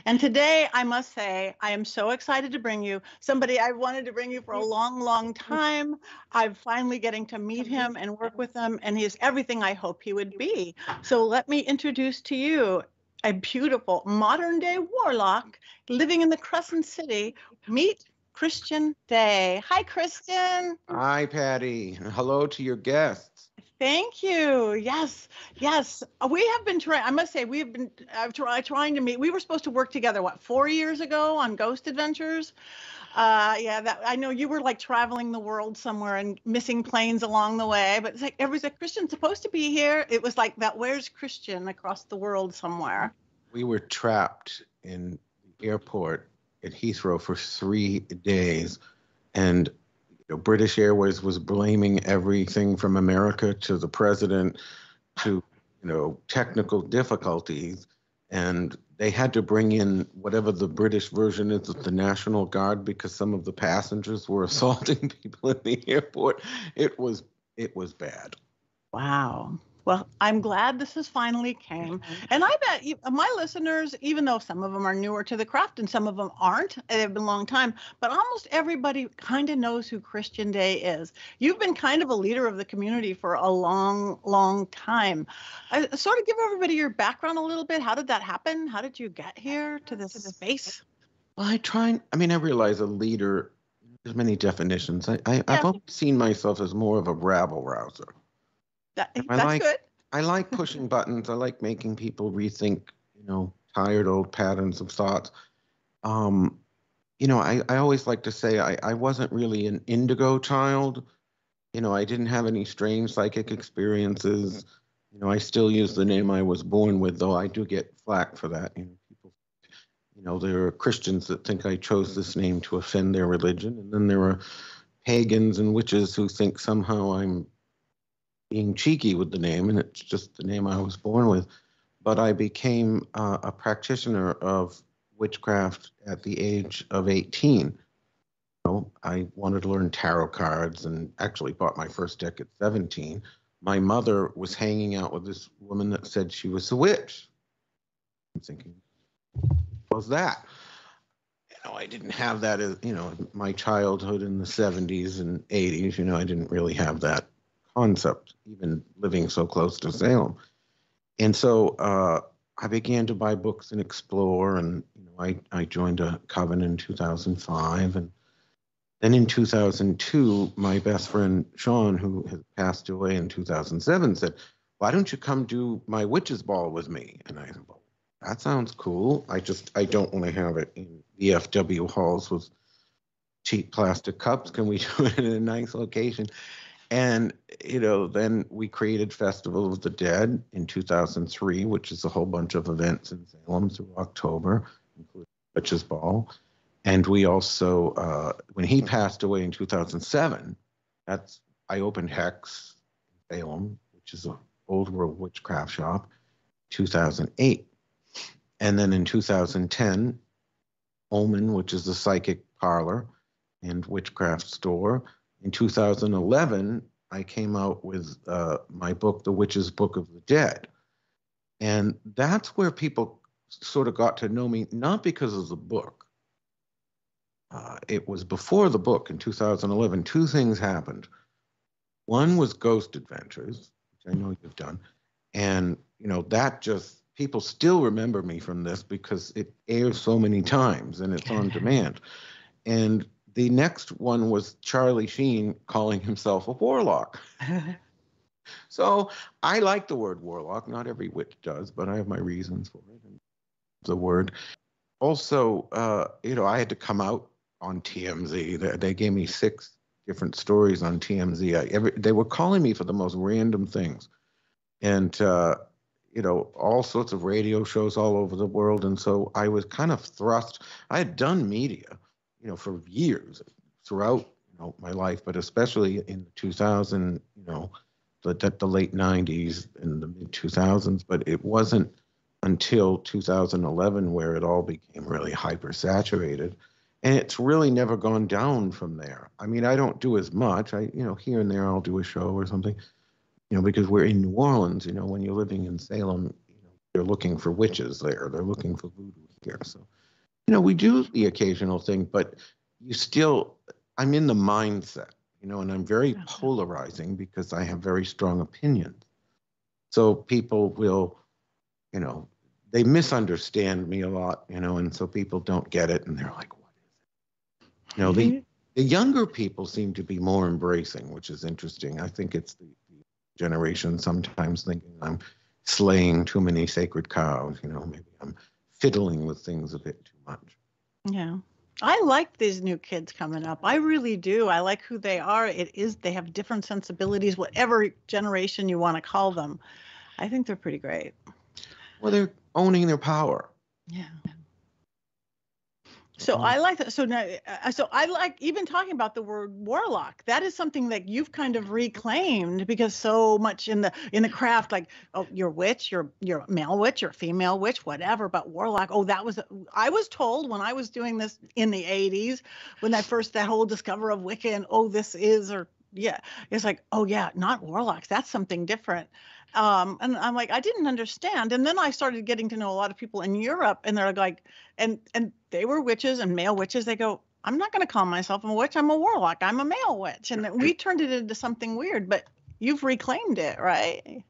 And today, I must say, I am so excited to bring you somebody I wanted to bring you for a long, long time. I'm finally getting to meet him and work with him, and he is everything I hope he would be. So let me introduce to you a beautiful modern-day warlock living in the Crescent City. Meet Christian Day. Hi, Christian. Hi, Patti. Hello to your guests. Thank you. Yes, yes. We have been trying, I must say, we've been trying to meet. We were supposed to work together, what, 4 years ago on Ghost Adventures? Yeah, I know you were like traveling the world somewhere and missing planes along the way, but it's like everybody's like, Christian's supposed to be here. It was like that, where's Christian across the world somewhere? We were trapped in the airport at Heathrow for 3 days, and British Airways was blaming everything from America to the president to, technical difficulties. And they had to bring in whatever the British version is of the National Guard because some of the passengers were assaulting people in the airport. It was bad. Wow. Well, I'm glad this has finally came. And I bet my listeners, even though some of them are newer to the craft and some of them aren't, they've been a long time, but almost everybody kind of knows who Christian Day is. You've been kind of a leader of the community for a long, long time. Sort of give everybody your background a little bit. How did that happen? How did you get here to this space? Well, I realize a leader, there's many definitions. I've always seen myself as more of a rabble rouser. That's good. I like pushing buttons. I like making people rethink, tired old patterns of thoughts. I always like to say I wasn't really an indigo child. I didn't have any strange psychic experiences. I still use the name I was born with, though I do get flack for that. People, there are Christians that think I chose this name to offend their religion. And then there are pagans and witches who think somehow I'm being cheeky with the name, and it's just the name I was born with. But I became a practitioner of witchcraft at the age of 18. I wanted to learn tarot cards and actually bought my first deck at 17. My mother was hanging out with this woman that said she was a witch. I'm thinking, what was that? I didn't have that as, my childhood in the 70s and 80s. I didn't really have that concept, even living so close to Salem. And so I began to buy books and explore, and I joined a coven in 2005, and then in 2002 my best friend Sean, who has passed away in 2007, said, why don't you come do my witches ball with me? And I said, well, that sounds cool. I don't want to have it in VFW halls with cheap plastic cups. Can we do it in a nice location? And, then we created Festival of the Dead in 2003, which is a whole bunch of events in Salem through October, including Witches Ball. And we also, when he passed away in 2007, I opened Hex in Salem, which is an old world witchcraft shop, 2008. And then in 2010, OMEN, which is a psychic parlor and witchcraft store. In 2011, I came out with my book, The Witch's Book of the Dead. And that's where people sort of got to know me, not because of the book. It was before the book in 2011. 2 things happened. One was Ghost Adventures, which I know you've done. And, that just, people still remember me from this because it airs so many times and it's on demand. And the next one was Charlie Sheen calling himself a warlock. So I like the word warlock. Not every witch does, but I have my reasons for it. And the word. Also, I had to come out on TMZ. They gave me 6 different stories on TMZ. They were calling me for the most random things. And, all sorts of radio shows all over the world. And so I was kind of thrust. I had done media, for years throughout, my life, but especially in 2000, the late 90s and the mid 2000s. But it wasn't until 2011 where it all became really hyper saturated. And it's really never gone down from there. I mean, I don't do as much. Here and there I'll do a show or something, because we're in New Orleans, when you're living in Salem, they're looking for witches there. They're looking for voodoo here. So, we do the occasional thing, but I'm in the mindset, and I'm very polarizing because I have very strong opinions. So people will, they misunderstand me a lot, and so people don't get it, and they're like, what is it? The younger people seem to be more embracing, which is interesting. I think it's the generation sometimes thinking I'm slaying too many sacred cows, maybe I'm fiddling with things a bit too much. Yeah. I like these new kids coming up. I really do. I like who they are. They have different sensibilities, whatever generation you want to call them. I think they're pretty great. Well, they're owning their power. Yeah. So I like that. So now, so I like even talking about the word warlock. That is something that you've kind of reclaimed, because so much in the craft, like, oh, you're witch, you're male witch, you're female witch, whatever. But warlock, I was told when I was doing this in the 80s, when I first, that whole discover of Wicca, and it's like, oh yeah, not warlocks. That's something different. And I'm like, I didn't understand. And then I started getting to know a lot of people in Europe, and they're like, and they were witches and male witches. They go, I'm not going to call myself a witch. I'm a warlock. I'm a male witch. And we turned it into something weird, but you've reclaimed it, right?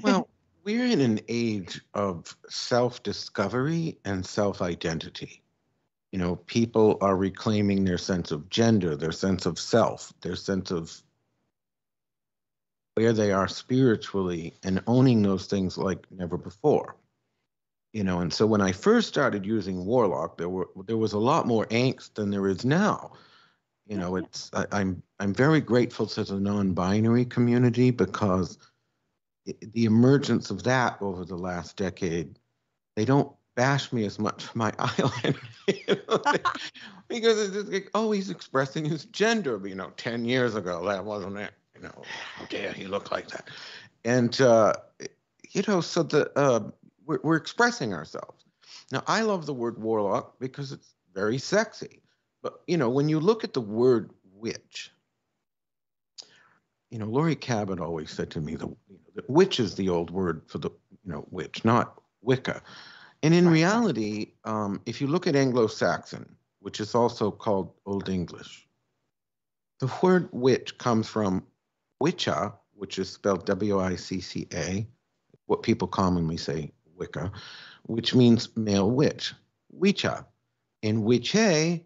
Well, we're in an age of self-discovery and self-identity. People are reclaiming their sense of gender, their sense of self, their sense of where they are spiritually, and owning those things like never before. And so when I first started using warlock, there was a lot more angst than there is now. I'm very grateful to the non-binary community, because the emergence of that over the last decade, they don't bash me as much for my eyeliner, because it's just like, oh, he's expressing his gender. But, 10 years ago, that wasn't it. How dare he look like that? And, so we're expressing ourselves. Now, I love the word warlock because it's very sexy. But, when you look at the word witch, Laurie Cabot always said to me, the witch is the old word for the, witch, not Wicca. And in reality, if you look at Anglo-Saxon, which is also called Old English, the word witch comes from Wicca, which is spelled W-I-C-C-A, what people commonly say Wicca, which means male witch, Wicca. And witche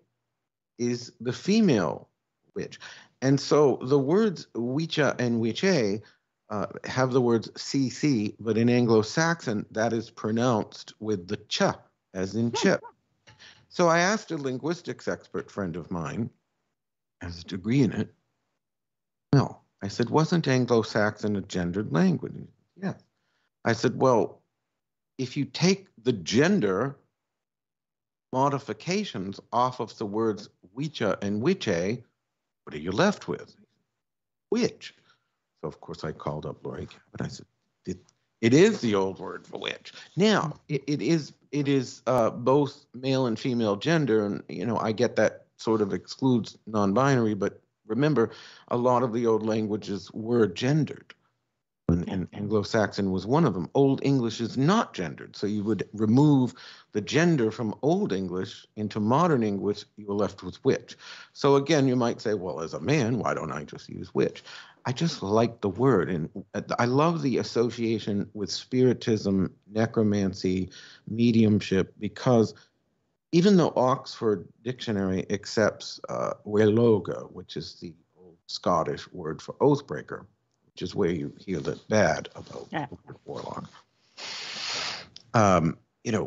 is the female witch. And so the words Wicca and witche have the words CC, but in Anglo-Saxon, that is pronounced with the ch, as in chip. So I asked a linguistics expert friend of mine, has a degree in it. No. I said, wasn't Anglo-Saxon a gendered language? Yes. I said, well, if you take the gender modifications off of the words Wicca and witche, what are you left with? Witch. So, of course, I called up Laurie Cabot. I said, it is the old word for witch. Now, it is both male and female gender, and, I get that sort of excludes non-binary, but remember, a lot of the old languages were gendered, and Anglo-Saxon was one of them. Old English is not gendered, so you would remove the gender from Old English into modern English, you were left with witch. So again, you might say, well, as a man, why don't I just use witch? I just like the word, and I love the association with spiritism, necromancy, mediumship, because even though Oxford Dictionary accepts werloge, which is the old Scottish word for oathbreaker, which is where you hear the bad about warlock.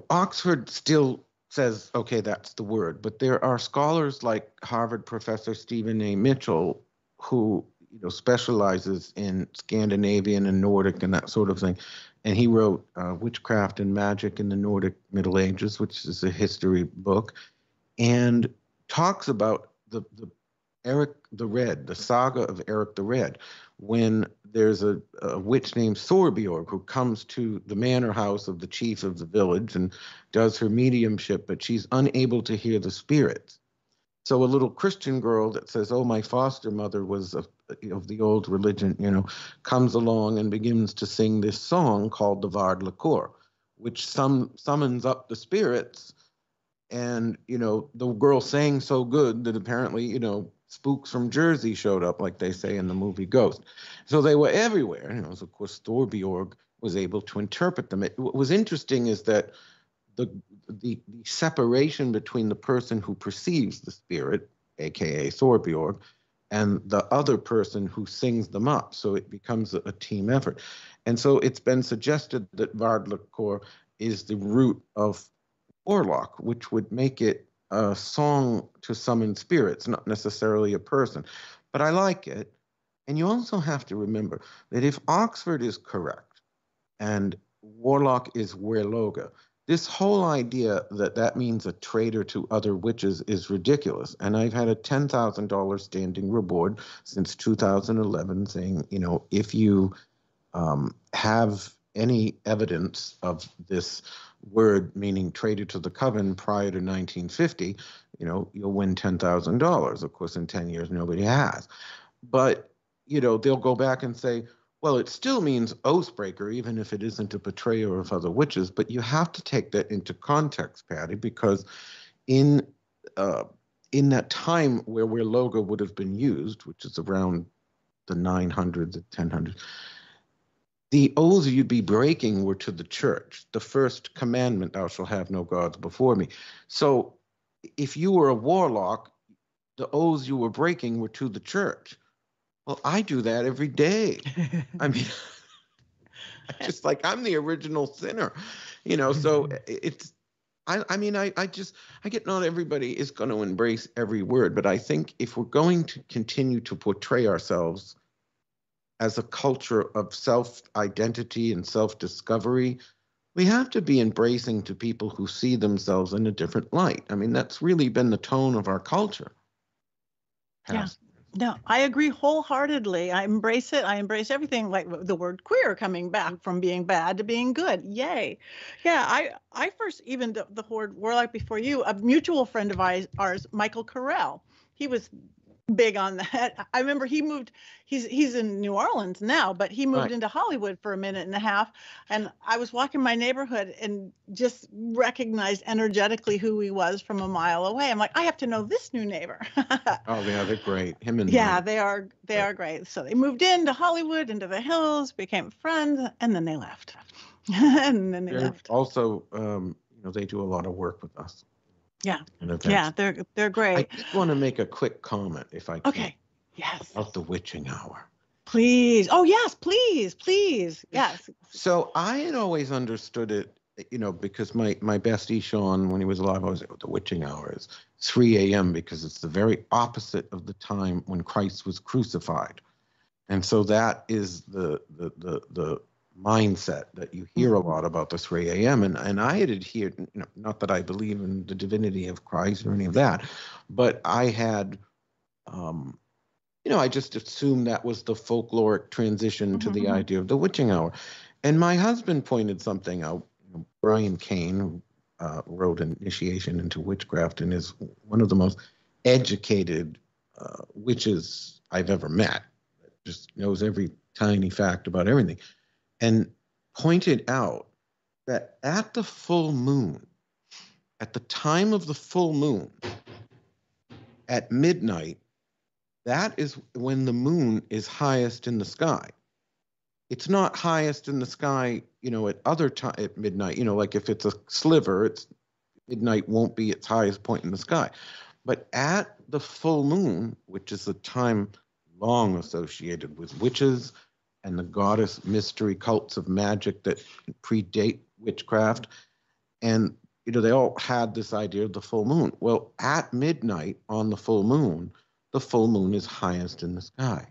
Oxford still says, okay, that's the word, but there are scholars like Harvard professor Stephen A. Mitchell, who specializes in Scandinavian and Nordic and that sort of thing. And he wrote Witchcraft and Magic in the Nordic Middle Ages, which is a history book, and talks about the Eric the Red, the saga of Eric the Red, when there's a witch named Thorbjorg who comes to the manor house of the chief of the village and does her mediumship, but she's unable to hear the spirits. So a little Christian girl that says, oh, my foster mother was of the old religion, comes along and begins to sing this song called the Vard Liqueur, which summons up the spirits And, the girl sang so good that apparently, spooks from Jersey showed up, like they say in the movie Ghost. So they were everywhere. So of course, Thorbjorg was able to interpret them. What was interesting is that the separation between the person who perceives the spirit, aka Thorbjorg, and the other person who sings them up. So it becomes a team effort. And so it's been suggested that Vardlakor is the root of warlock, which would make it a song to summon spirits, not necessarily a person. But I like it. And you also have to remember that if Oxford is correct and warlock is werloga, this whole idea that means a traitor to other witches is ridiculous. And I've had a $10,000 standing reward since 2011 saying, if you have any evidence of this word meaning traitor to the coven prior to 1950, you'll win $10,000. Of course, in 10 years, nobody has. But, they'll go back and say, well, it still means oathbreaker, even if it isn't a betrayer of other witches. But you have to take that into context, Patti, because in that time where werloga would have been used, which is around the 900s, the 1000s, the oaths you'd be breaking were to the church. The first commandment, thou shalt have no gods before me. So if you were a warlock, the oaths you were breaking were to the church. Well, I do that every day. I mean, I'm the original sinner, so it's, I get not everybody is going to embrace every word, but I think if we're going to continue to portray ourselves as a culture of self-identity and self-discovery, we have to be embracing to people who see themselves in a different light. I mean, that's really been the tone of our culture. Yeah. No, I agree wholeheartedly. I embrace it. I embrace everything, like the word queer coming back from being bad to being good. Yay. Yeah, I first, even the word warlock before you, a mutual friend of ours, Michael Carell, he was big on that. I remember he moved, he's in New Orleans now, but he moved into Hollywood for a minute and a half. And I was walking my neighborhood and just recognized energetically who he was from a mile away. I'm like, I have to know this new neighbor. Oh, yeah, they're great. Him and yeah, they are great. So they moved into Hollywood, into the hills, became friends, and then they left. and then they left. Also, they do a lot of work with us. Yeah. Yeah, they're great. I just want to make a quick comment, if I can. Okay. Yes. About the witching hour. Please. Oh, yes, please. Yes. So I had always understood it, because my bestie, Sean, when he was alive, always said, the witching hour is 3 a.m. because it's the very opposite of the time when Christ was crucified. And so that is the mindset that you hear a lot about the 3 a.m. And I had adhered, not that I believe in the divinity of Christ or any of that, but I had, I just assumed that was the folkloric transition to the idea of the witching hour. And my husband pointed something out. Brian Kane, who wrote an initiation into witchcraft and is one of the most educated witches I've ever met. Just knows every tiny fact about everything. And pointed out that at the full moon, at the time of the full moon, at midnight, that is when the moon is highest in the sky. It's not highest in the sky, at other time at midnight, like if it's a sliver, midnight won't be its highest point in the sky. But at the full moon, which is a time long associated with witches and the goddess mystery cults of magic that predate witchcraft, and they all had this idea of the full moon. Well, at midnight on the full moon is highest in the sky.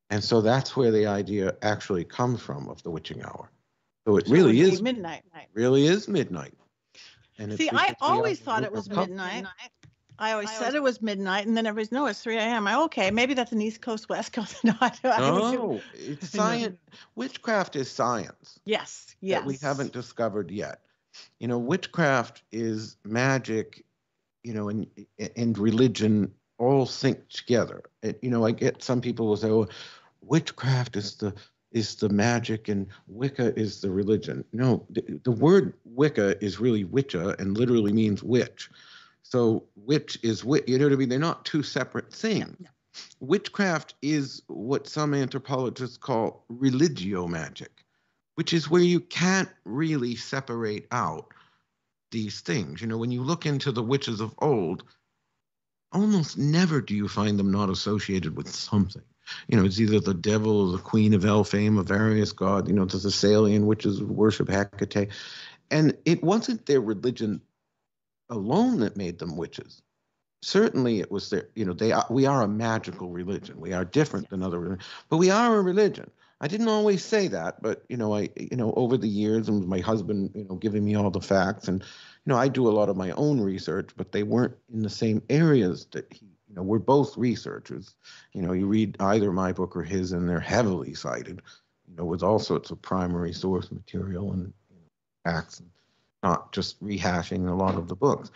And so that's where the idea actually comes from of the witching hour. So it really is midnight. Really is midnight. And see, I always thought it was midnight. I always said it was midnight, and then everybody's, no, it's 3 a.m. Okay, maybe that's an East Coast, West Coast. No, it's science. Witchcraft is science. Yes. That we haven't discovered yet. Witchcraft is magic, and religion all sync together. I get some people will say, oh, witchcraft is is the magic and Wicca is the religion. No, the word Wicca is really Wicca and literally means witch. So witch is witch. You know what I mean? They're not two separate things. No. Witchcraft is what some anthropologists call religio magic, which is where you can't really separate out these things. You know, when you look into the witches of old, almost never do you find them not associated with something. You know, it's either the devil or the queen of Elfame, a various god. You know, the Thessalian witches would worship Hecate. And it wasn't their religion alone that made them witches. Certainly it was their, you know, we are a magical religion. We are different than other religions, but we are a religion. I didn't always say that, but, you know, over the years, and my husband, you know, giving me all the facts, and, you know, I do a lot of my own research, but they weren't in the same areas that he, you know, we're both researchers. You know, you read either my book or his, and they're heavily cited, you know, with all sorts of primary source material and, you know, facts, and not just rehashing a lot of the books.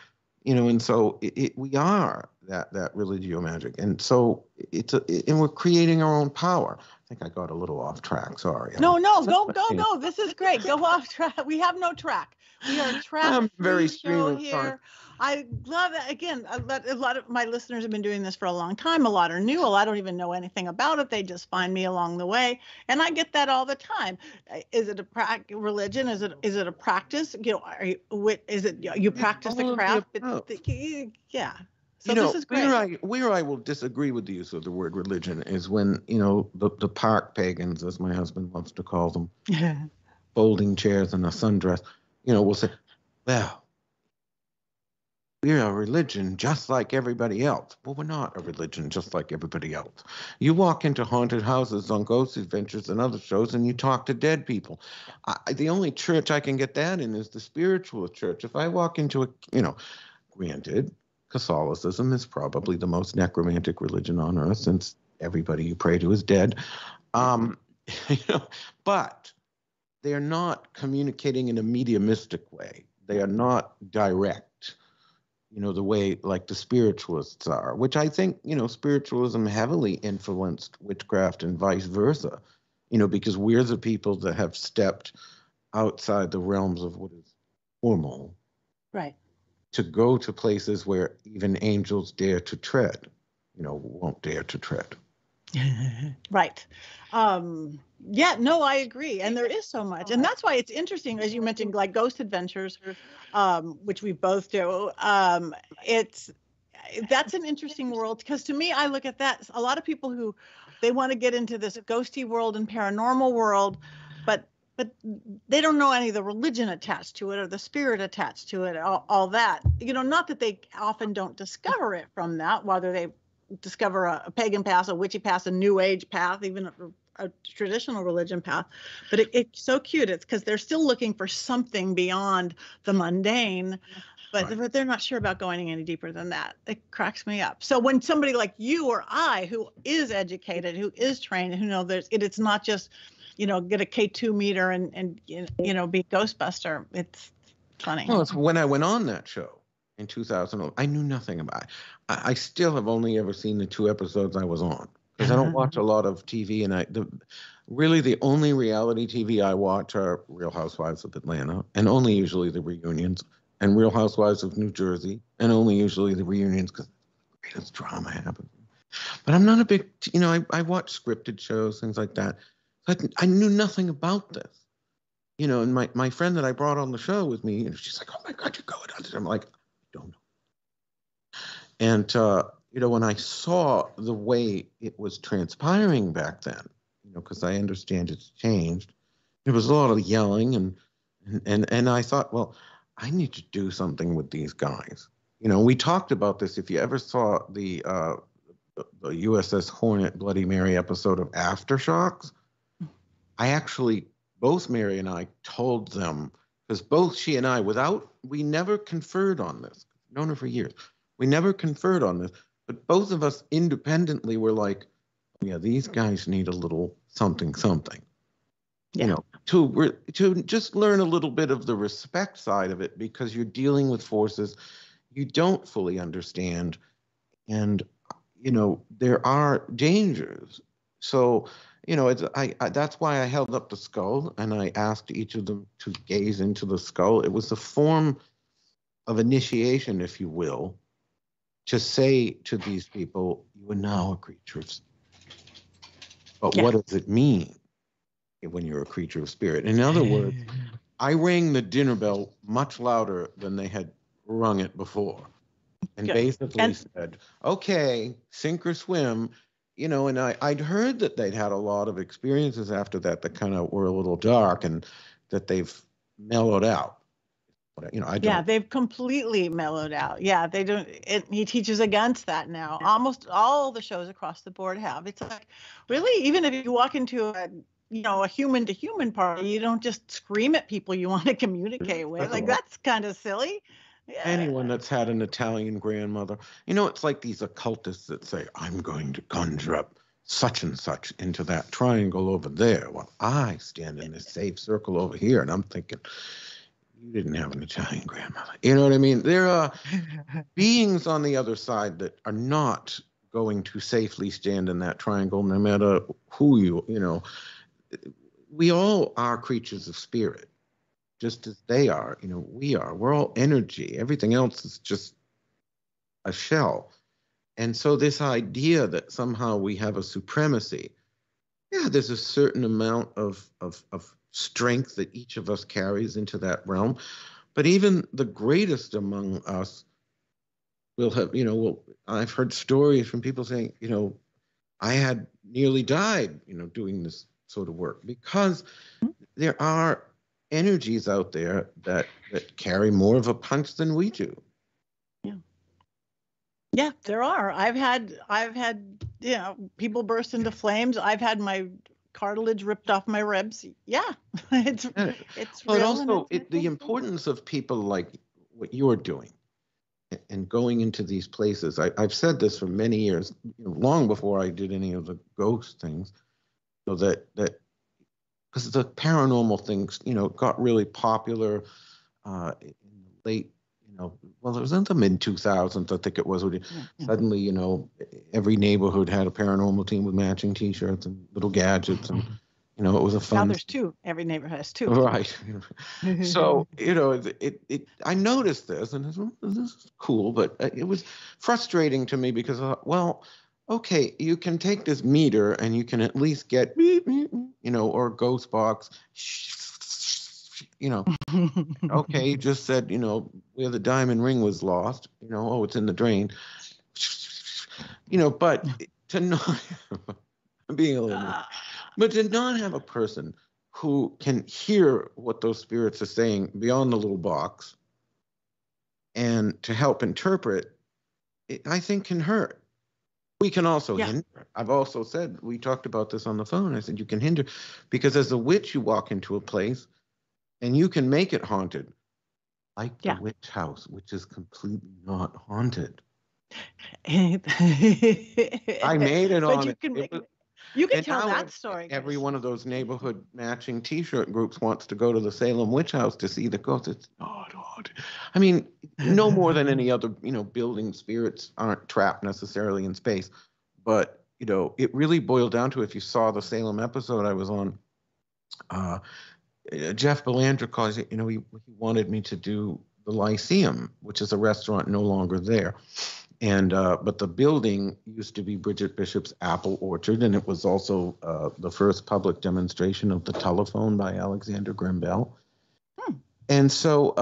You know, and so we are that religio magic, and so and we're creating our own power. I think I got a little off track. Sorry. No, go. This is great. Go off track. We have no track. We are a track-free show here. I love it. Again, a lot of my listeners have been doing this for a long time. A lot are new. A lot don't even know anything about it. They just find me along the way, and I get that all the time. Is it a religion? Is it a practice? You know, is it you practice the craft? Yeah. So, you know, this is great. Where I will disagree with the use of the word religion is when, you know, the park pagans, as my husband loves to call them, folding chairs and a sundress, you know, will say, well, we're a religion just like everybody else. Well, we're not a religion just like everybody else. You walk into haunted houses on Ghost Adventures and other shows, and you talk to dead people. The only church I can get that in is the spiritualist church. If I walk into a, you know, granted, Catholicism is probably the most necromantic religion on earth, since everybody you pray to is dead. You know, but they are not communicating in a mediumistic way. They are not direct, you know, the way like the spiritualists are, which I think, you know, spiritualism heavily influenced witchcraft and vice versa, you know, because we're the people that have stepped outside the realms of what is formal. Right. To go to places where even angels dare to tread, you know, won't dare to tread. Right. Yeah, no, I agree. And there is so much. And that's why it's interesting, as you mentioned, like Ghost Adventures, which we both do. That's an interesting world, because to me, I look at that. A lot of people who they want to get into this ghosty world and paranormal world, but they don't know any of the religion attached to it or the spirit attached to it, all that. You know, not that they often don't discover it from that, whether they discover a pagan path, a witchy path, a new age path, even a traditional religion path. But it's so cute. It's because they're still looking for something beyond the mundane, but they're not sure about going any deeper than that. It cracks me up. So when somebody like you or I, who is educated, who is trained, who know it's not just, you know, get a K2 meter and you know, be Ghostbuster. It's funny. Well, it's when I went on that show in 2000. I knew nothing about it. I still have only ever seen the 2 episodes I was on, because I don't watch a lot of TV, and really the only reality TV I watch are Real Housewives of Atlanta, and only usually the reunions, and Real Housewives of New Jersey, and only usually the reunions, because the greatest drama happens. But I'm not a big, you know, I watch scripted shows, things like that. I knew nothing about this, you know, and my friend that I brought on the show with me, and she's like, oh my God, you're going on this. I'm like, I don't know. And, you know, when I saw the way it was transpiring back then, you know, because I understand it's changed, there was a lot of yelling, and I thought, well, I need to do something with these guys. You know, we talked about this. If you ever saw the USS Hornet Bloody Mary episode of Aftershocks, I actually, both Mary and I told them, because both she and I, we never conferred on this. I've known her for years. We never conferred on this, but both of us independently were like, yeah, these guys need a little something, you know, to just learn a little bit of the respect side of it, because you're dealing with forces you don't fully understand. And, you know, there are dangers. So that's why I held up the skull and I asked each of them to gaze into the skull. It was a form of initiation, if you will, to say to these people, you are now a creature of spirit. But what does it mean when you're a creature of spirit? In other words, I rang the dinner bell much louder than they had rung it before. And basically said, okay, sink or swim. And I'd heard that they'd had a lot of experiences after that kind of were a little dark and that they've mellowed out. They've completely mellowed out. Yeah, they don't. He teaches against that now. Almost all the shows across the board have. It's like, really, even if you walk into a human to human party, you don't just scream at people you want to communicate with. Like, that's kind of silly. Yeah. Anyone that's had an Italian grandmother, it's like these occultists that say, I'm going to conjure up such and such into that triangle over there while I stand in this safe circle over here. And I'm thinking, you didn't have an Italian grandmother. You know what I mean? There are beings on the other side that are not going to safely stand in that triangle, no matter who we all are creatures of spirit. Just as they are, we are. We're all energy. Everything else is just a shell. And so this idea that somehow we have a supremacy, there's a certain amount of strength that each of us carries into that realm. But even the greatest among us will have, I've heard stories from people saying, I had nearly died, doing this sort of work, because there are energies out there that carry more of a punch than we do. Yeah, there are. I've had people burst into flames. I've had my cartilage ripped off my ribs. Yeah, it's but real. Also, the importance of people like what you're doing and going into these places. I've said this for many years, long before I did any of the ghost things, so that because the paranormal things, got really popular in the late, it was in the mid-2000s, I think it was. Suddenly, every neighborhood had a paranormal team with matching T-shirts and little gadgets, and it was a fun. Now there's two. Every neighborhood has two. Right. So I noticed this, and this is cool, but it was frustrating to me because I thought, okay, you can take this meter and you can at least get beep, beep, or ghost box, okay, you just said, where the diamond ring was lost, it's in the drain, but to not, I'm being a little, but to not have a person who can hear what those spirits are saying beyond the little box and to help interpret, I think can hurt. We can also hinder. I've also said, we talked about this on the phone. I said, you can hinder because as a witch, you walk into a place and you can make it haunted, like the witch house, which is completely not haunted. I made it on it. You can tell that story. Every one of those neighborhood matching T-shirt groups wants to go to the Salem witch house to see the ghost. It's not haunted. I mean, no more than any other, building, spirits aren't trapped necessarily in space. But, it really boiled down to, if you saw the Salem episode I was on, Jeff Belandra calls it, he wanted me to do the Lyceum, which is a restaurant no longer there. And but the building used to be Bridget Bishop's apple orchard, and it was also the first public demonstration of the telephone by Alexander Graham Bell. And so,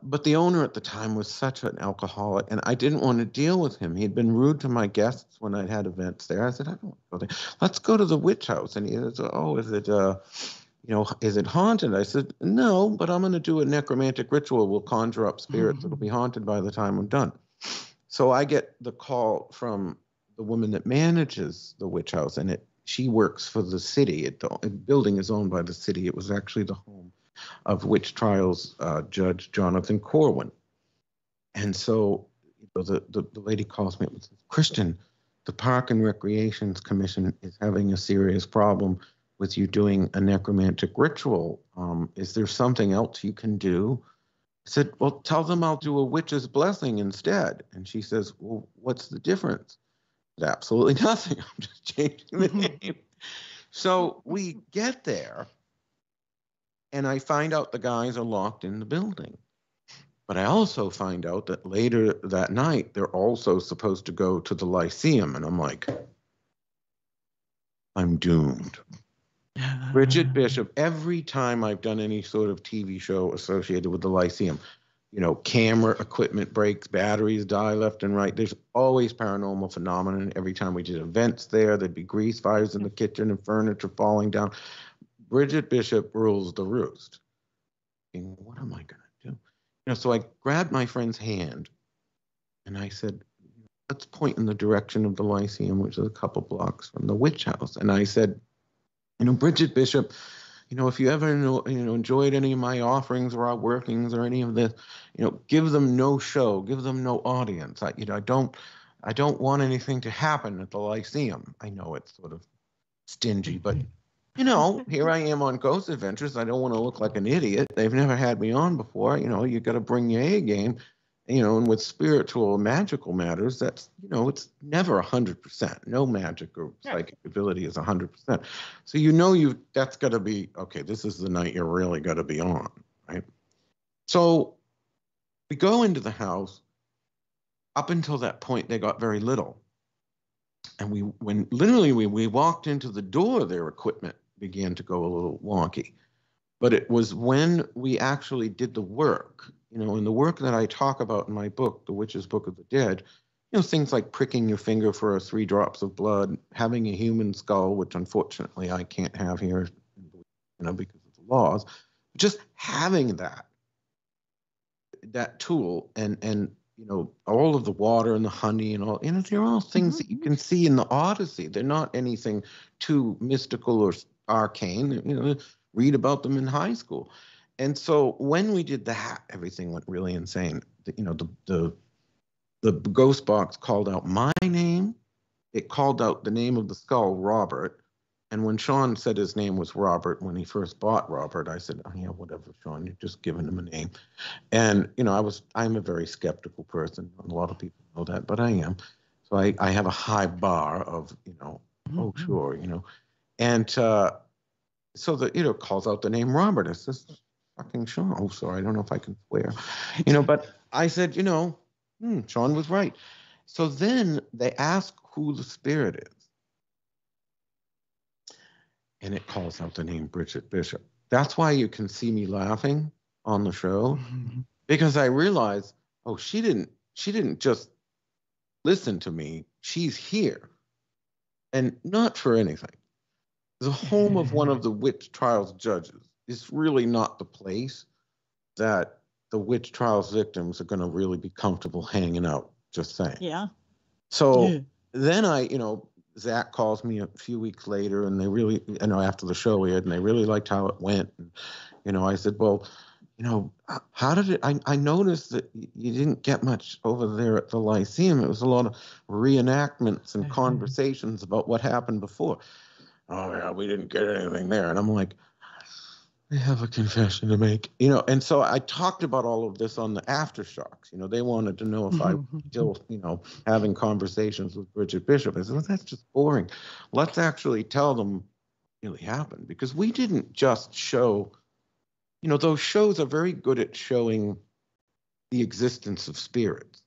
but the owner at the time was such an alcoholic, and I didn't want to deal with him. He'd been rude to my guests when I'd had events there. I said, I don't want to go there. Let's go to the witch house. And he said, oh, is it haunted? I said, no, but I'm going to do a necromantic ritual. We'll conjure up spirits. It'll be haunted by the time I'm done. So I get the call from the woman that manages the witch house, and she works for the city. The building is owned by the city. It was actually the home of witch trials Judge Jonathan Corwin. And so the lady calls me up and says, Christian, the Park and Recreations Commission is having a serious problem with you doing a necromantic ritual. Is there something else you can do? I said, well, tell them I'll do a witch's blessing instead. And she says, well, what's the difference? Absolutely nothing. I'm just changing the name. So we get there, and I find out the guys are locked in the building. But I also find out that later that night, they're also supposed to go to the Lyceum. And I'm like, I'm doomed. Bridget Bishop, every time I've done any sort of TV show associated with the Lyceum, camera equipment breaks, batteries die left and right. There's always paranormal phenomenon. Every time we did events there, there'd be grease fires in the kitchen and furniture falling down. Bridget Bishop rules the roost. And what am I going to do? So I grabbed my friend's hand and I said, let's point in the direction of the Lyceum, which is a couple blocks from the witch house. And I said, Bridget Bishop, if you ever enjoyed any of my offerings or our workings or any of this, give them no show, give them no audience. I don't want anything to happen at the Lyceum. I know it's sort of stingy, but here I am on Ghost Adventures. I don't want to look like an idiot. They've never had me on before. You got to bring your A game. And with spiritual and magical matters, that's, it's never 100%. No magic or psychic ability is 100%. So that's got to be, okay, this is the night you're really got to be on, right? So we go into the house. Up until that point, they got very little. And when we walked into the door, their equipment began to go a little wonky. But it was when we actually did the work, in the work that I talk about in my book, The Witch's Book of the Dead, things like pricking your finger for 3 drops of blood, having a human skull, which unfortunately I can't have here, because of the laws, just having that tool and all of the water and the honey and all, they're all things that you can see in the Odyssey. They're not anything too mystical or arcane, read about them in high school. And so when we did that, everything went really insane. The ghost box called out my name. It called out the name of the skull, Robert. And when Sean said his name was Robert, when he first bought Robert, I said, oh, yeah, whatever, Sean, you're just giving him a name. And, I'm a very skeptical person. A lot of people know that, but I am. So I have a high bar of, oh, sure, And so that, calls out the name Robert. It's just fucking Sean. Oh, sorry, I don't know if I can swear. But I said, Sean was right. So then they ask who the spirit is. And it calls out the name Bridget Bishop. That's why you can see me laughing on the show, because I realized, oh, she didn't just listen to me. She's here, and not for anything. The home of one of the witch trials judges is really not the place that the witch trials victims are going to really be comfortable hanging out. Just saying. Yeah. So then Zach calls me a few weeks later, and they really, after the show aired, and they really liked how it went. And, I said, well, how did it, I noticed that you didn't get much over there at the Lyceum. It was a lot of reenactments and conversations about what happened before. Oh, yeah, we didn't get anything there. And I'm like, I have a confession to make, and so I talked about all of this on the aftershocks. They wanted to know if I was still, having conversations with Bridget Bishop. I said, well, that's just boring. Let's actually tell them what really happened, because we didn't just show, those shows are very good at showing the existence of spirits.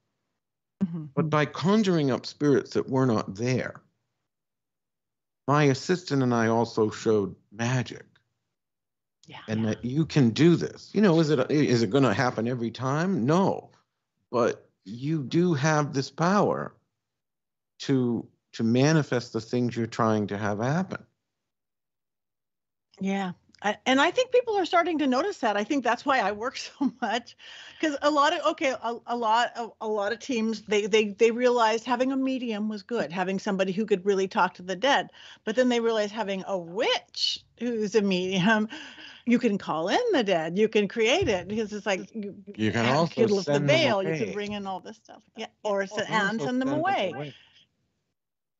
But by conjuring up spirits that were not there, my assistant and I also showed magic. Yeah, and that you can do this. Is it going to happen every time? No, but you do have this power to manifest the things you're trying to have happen. Yeah. And I think people are starting to notice that. I think that's why I work so much, because a lot of teams, they realized having a medium was good, having somebody who could really talk to the dead. But then they realized having a witch who's a medium, you can call in the dead, you can create it, because it's like you can also lift send the veil, them away. You can bring in all this stuff, or send them away.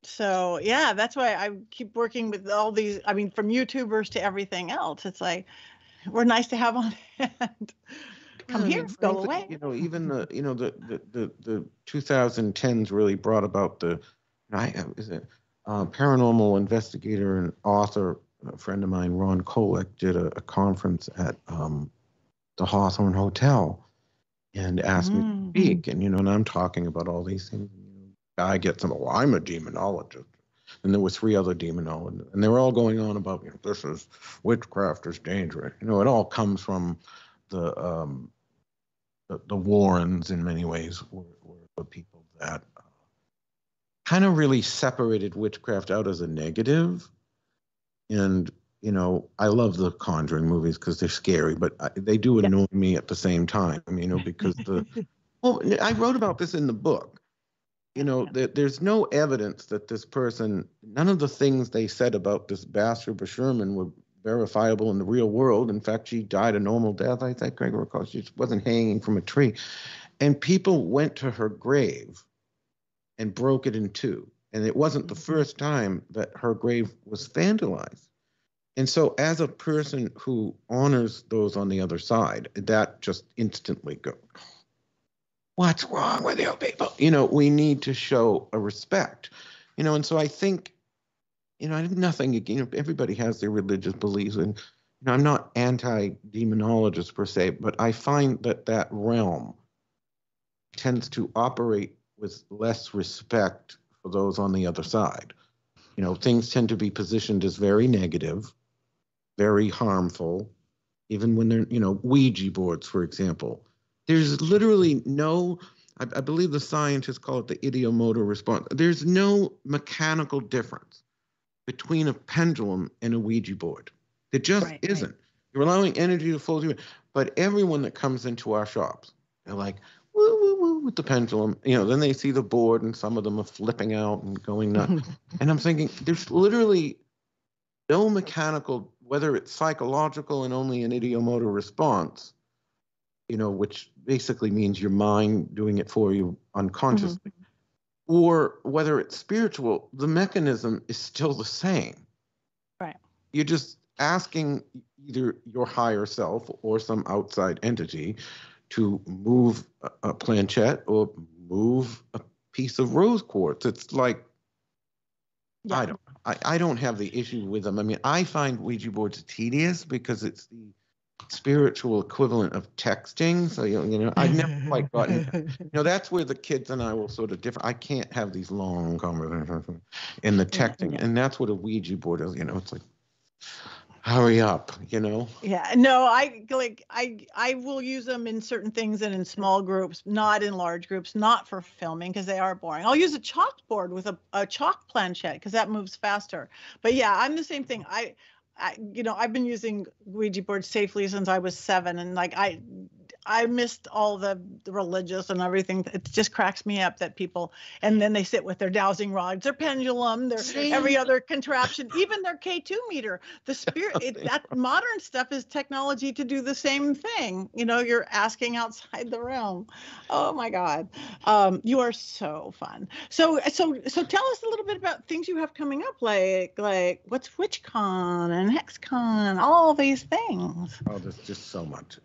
So yeah, that's why I keep working with all these. I mean, from YouTubers to everything else, it's like we're nice to have on hand. Come here, go away. Even the 2010s really brought about the paranormal investigator and author, a friend of mine, Ron Kolek, did a conference at the Hawthorne Hotel and asked me to speak. And, and I'm talking about all these things. I get some, well, I'm a demonologist. And there were 3 other demonologists. And they were all going on about, this is, witchcraft is dangerous. It all comes from the Warrens in many ways were the people that kind of really separated witchcraft out as a negative. And, I love the Conjuring movies because they're scary, but they do annoy me at the same time, because well, I wrote about this in the book. There's no evidence that this person, none of the things they said about this Bathsheba Sherman were verifiable in the real world. In fact, she died a normal death, I think, Greg recalls. She wasn't hanging from a tree. And people went to her grave and broke it in 2. And it wasn't the first time that her grave was vandalized. And so as a person who honors those on the other side, that just instantly goes, what's wrong with you people? We need to show a respect, and so I think, nothing, everybody has their religious beliefs, and I'm not anti-demonologist per se, but I find that realm tends to operate with less respect for those on the other side. Things tend to be positioned as very negative, very harmful, even when they're, Ouija boards, for example. There's literally no, I believe the scientists call it the ideomotor response. There's no mechanical difference between a pendulum and a Ouija board. There just isn't. Right. You're allowing energy to flow through. But everyone that comes into our shops, they're like, woo, woo, woo, with the pendulum. Then they see the board and some of them are flipping out and going nuts. And I'm thinking, there's literally no mechanical, whether it's psychological and only an ideomotor response, which basically means your mind doing it for you unconsciously, or whether it's spiritual, the mechanism is still the same. Right. You're just asking either your higher self or some outside entity to move a planchette or move a piece of rose quartz. It's like, I don't have the issue with them. I mean, I find Ouija boards tedious because it's the spiritual equivalent of texting. So, I've never quite gotten, that's where the kids and I will sort of differ. I can't have these long conversations in the texting. And that's what a Ouija board is, it's like, hurry up, Yeah, no, I will use them in certain things and in small groups, not in large groups, not for filming because they are boring. I'll use a chalkboard with a chalk planchette because that moves faster. But yeah, I'm the same thing. I've been using Ouija boards safely since I was 7, and I missed all the religious and everything. It just cracks me up that people, and then they sit with their dowsing rods, their pendulum, their every other contraption, even their K2 meter. The spirit, that modern stuff is technology to do the same thing. You're asking outside the realm. Oh my God. You are so fun. So tell us a little bit about things you have coming up, like what's WitchCon and HexCon, all these things. Oh, there's just so much.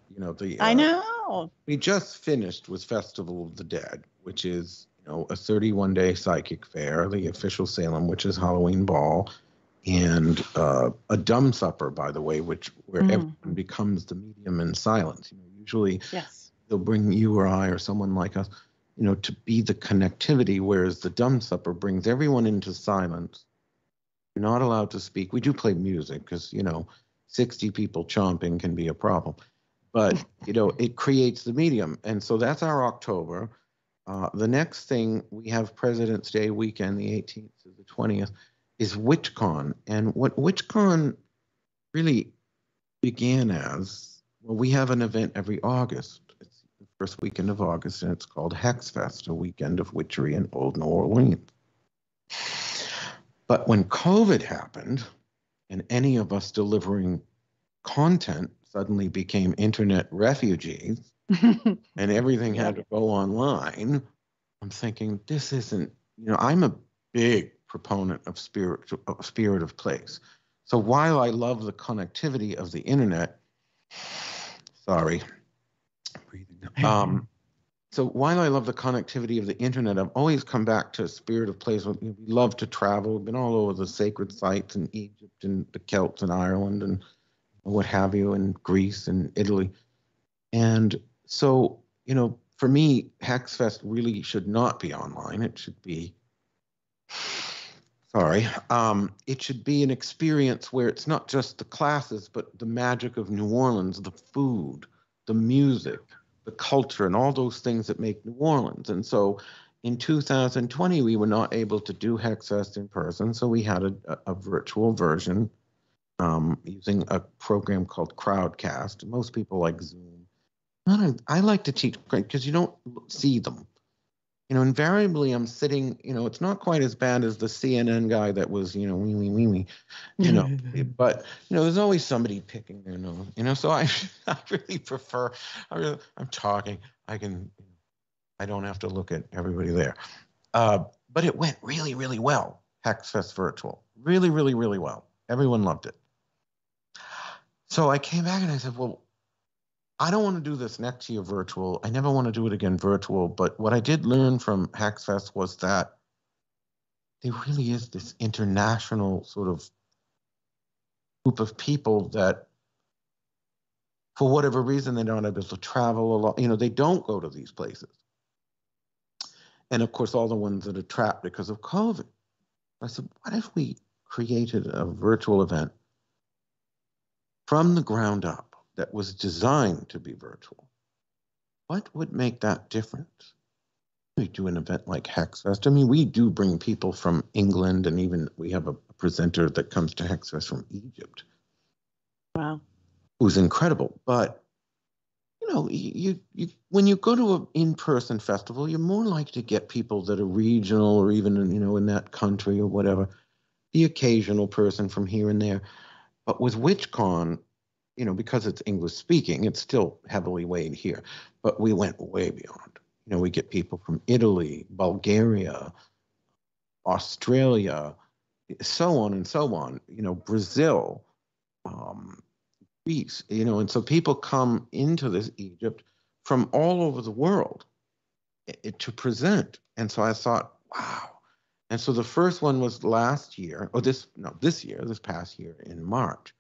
I know. We just finished with Festival of the Dead, which is, a 31-day psychic fair, the official Salem Witches Halloween Ball, and a dumb supper, by the way, where everyone becomes the medium in silence. Usually they'll bring you or I or someone like us, to be the connectivity, whereas the dumb supper brings everyone into silence. You're not allowed to speak. We do play music because, 60 people chomping can be a problem. But, it creates the medium. And so that's our October. The next thing, we have President's Day weekend, the 18th to the 20th, is WitchCon. And what WitchCon really began as, well, we have an event every August. It's the first weekend of August, and it's called HexFest, a weekend of witchery in Old New Orleans. But when COVID happened, and any of us delivering content suddenly became internet refugees and everything had to go online, I'm thinking, this isn't, I'm a big proponent of spirit of place. So while I love the connectivity of the internet, sorry, breathing, So while I love the connectivity of the internet, I've always come back to a spirit of place. We love to travel. We've been all over the sacred sites in Egypt and the Celts in Ireland and what have you, and Greece and Italy. And so, for me, Hexfest really should not be online. It should be, it should be an experience where it's not just the classes, but the magic of New Orleans, the food, the music, the culture, and all those things that make New Orleans. And so in 2020, we were not able to do Hexfest in person, so we had a virtual version using a program called Crowdcast. Most people like Zoom. I like to teach because you don't see them. Invariably I'm sitting, it's not quite as bad as the CNN guy that was, wee, but, there's always somebody picking their nose, so I really prefer, I'm talking, I don't have to look at everybody there. But it went really, really well, Hexfest Virtual. Really, really, really well. Everyone loved it. So I came back and I said, well, I don't want to do this next year virtual. I never want to do it again virtual. But what I did learn from Hexfest was that there really is this international sort of group of people that, for whatever reason, they're not able to travel a lot. They don't go to these places. And of course, all the ones that are trapped because of COVID. I said, what if we created a virtual event from the ground up that was designed to be virtual? What would make that different? We do an event like Hexfest. I mean, we do bring people from England, and even we have a presenter that comes to Hexfest from Egypt. Wow. Who's incredible. But, you when you go to an in-person festival, you're more likely to get people that are regional or even, in that country or whatever, the occasional person from here and there. But with WitchCon, because it's English speaking, it's still heavily weighed here, but we went way beyond. We get people from Italy, Bulgaria, Australia, so on and so on, Brazil, Greece, and so people come into this Egypt from all over the world to present. And so I thought, wow. And so the first one was this past year in March.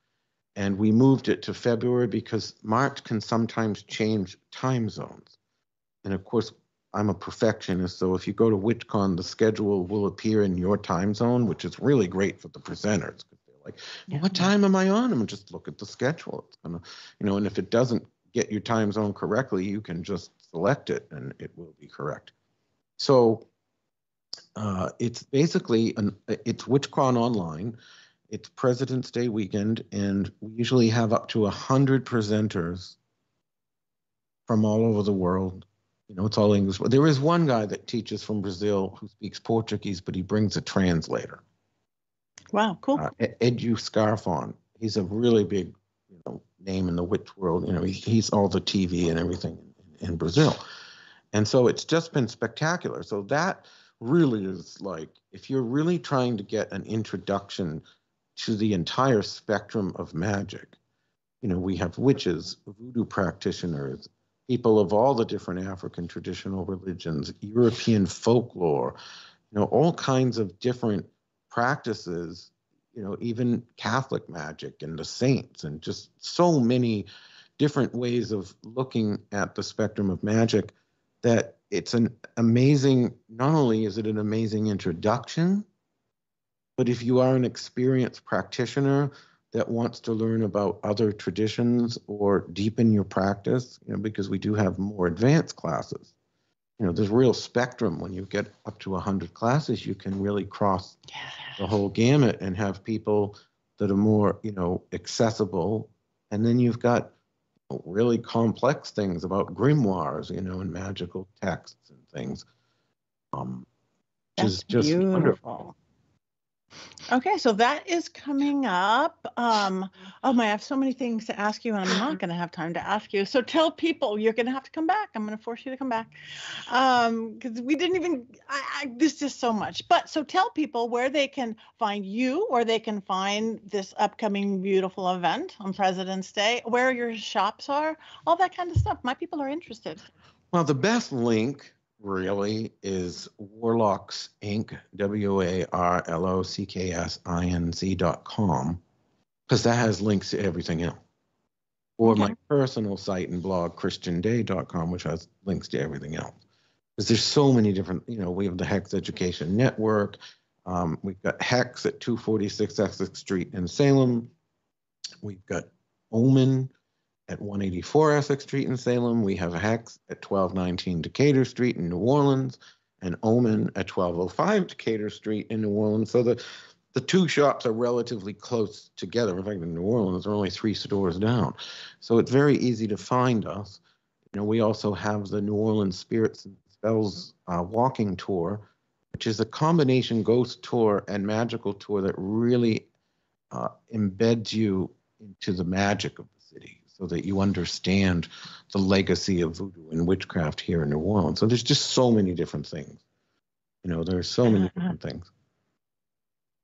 And we moved it to February because March can sometimes change time zones. And of course, I'm a perfectionist. So if you go to WitchCon, the schedule will appear in your time zone, which is really great for the presenters. They're like, well, what time am I on? And just look at the schedule. It's gonna, and if it doesn't get your time zone correctly, you can just select it and it will be correct. So it's basically, it's WitchCon online. It's President's Day weekend, and we usually have up to 100 presenters from all over the world. It's all English. There is one guy that teaches from Brazil who speaks Portuguese, but he brings a translator. Wow, cool. Edu Scarfon. He's a really big name in the witch world. He's all the TV and everything in Brazil. And so it's just been spectacular. So that really is like, if you're really trying to get an introduction to the entire spectrum of magic. We have witches, voodoo practitioners, people of all the different African traditional religions, European folklore, all kinds of different practices, even Catholic magic and the saints, and just so many different ways of looking at the spectrum of magic that it's an amazing, not only is it an amazing introduction, but if you are an experienced practitioner that wants to learn about other traditions or deepen your practice, because we do have more advanced classes, there's real spectrum. When you get up to 100 classes, you can really cross the whole gamut and have people that are more, accessible. And then you've got really complex things about grimoires, and magical texts and things. That's is just beautiful. Wonderful. Okay, so that is coming up. I have so many things to ask you, and I'm not going to have time to ask you. So tell people you're going to have to come back. I'm going to force you to come back because we didn't even. There's just so much. But so tell people where they can find you, or they can find this upcoming beautiful event on President's Day, where your shops are, all that kind of stuff. My people are interested. Well, the best link really is Warlocks Inc. WARLOCKSINC.com, because that has links to everything else. Or my personal site and blog, christianday.com, which has links to everything else. Because there's so many different, we have the Hex Education Network. We've got Hex at 246 Essex Street in Salem. We've got OMEN at 184 Essex Street in Salem. We have Hex at 1219 Decatur Street in New Orleans, and OMEN at 1205 Decatur Street in New Orleans. So the two shops are relatively close together. In fact, in New Orleans, they're only 3 stores down. So it's very easy to find us. We also have the New Orleans Spirits and Spells walking tour, which is a combination ghost tour and magical tour that really embeds you into the magic of the city so that you understand the legacy of voodoo and witchcraft here in New Orleans. So there's just so many different things. There's so many different things.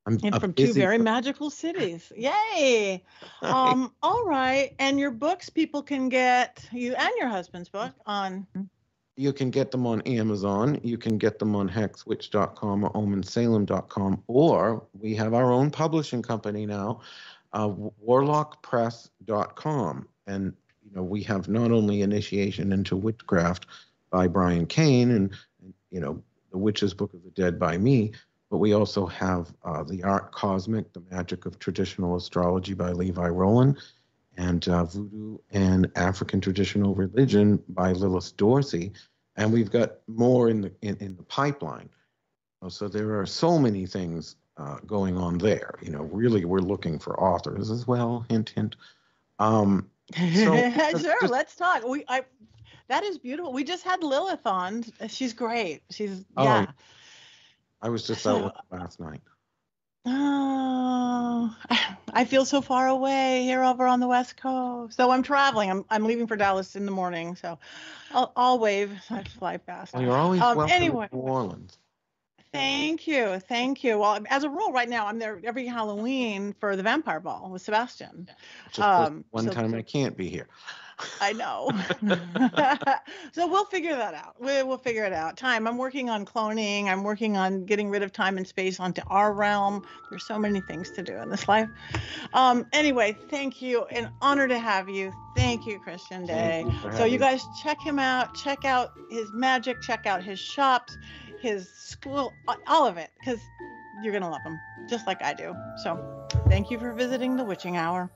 And from 2 very magical cities. Yay. All right. And your books, people can get you and your husband's book on. You can get them on Amazon. You can get them on hexwitch.com or omensalem.com, or we have our own publishing company now, warlockpress.com. And, we have not only Initiation into Witchcraft by Brian Kane and The Witch's Book of the Dead by me, but we also have The Art Cosmic, The Magic of Traditional Astrology by Levi Rowland, and Voodoo and African Traditional Religion by Lilith Dorsey. And we've got more in the pipeline. So there are so many things going on there. Really, we're looking for authors as well. Hint, hint. Sure, let's talk. That is beautiful. We just had Lilith on. She's great. Yeah. I was just out with her last night. Oh, I feel so far away here over on the West Coast. So I'm traveling. I'm leaving for Dallas in the morning. So I'll wave. I fly fast. Well, you're always welcome anyway. to New Orleans. Thank you. Well, as a rule, right now I'm there every Halloween for the Vampire Ball with Sebastian. Just one time I can't be here. I know. So we'll figure that out. We'll figure it out. I'm working on cloning. I'm working on getting rid of time and space onto our realm. There's so many things to do in this life. Anyway, thank you. An honor to have you. Thank you, Christian Day. So you guys check him out. Check out his magic. Check out his shops, his school, all of it, because you're going to love him, just like I do. So thank you for visiting the Witching Hour.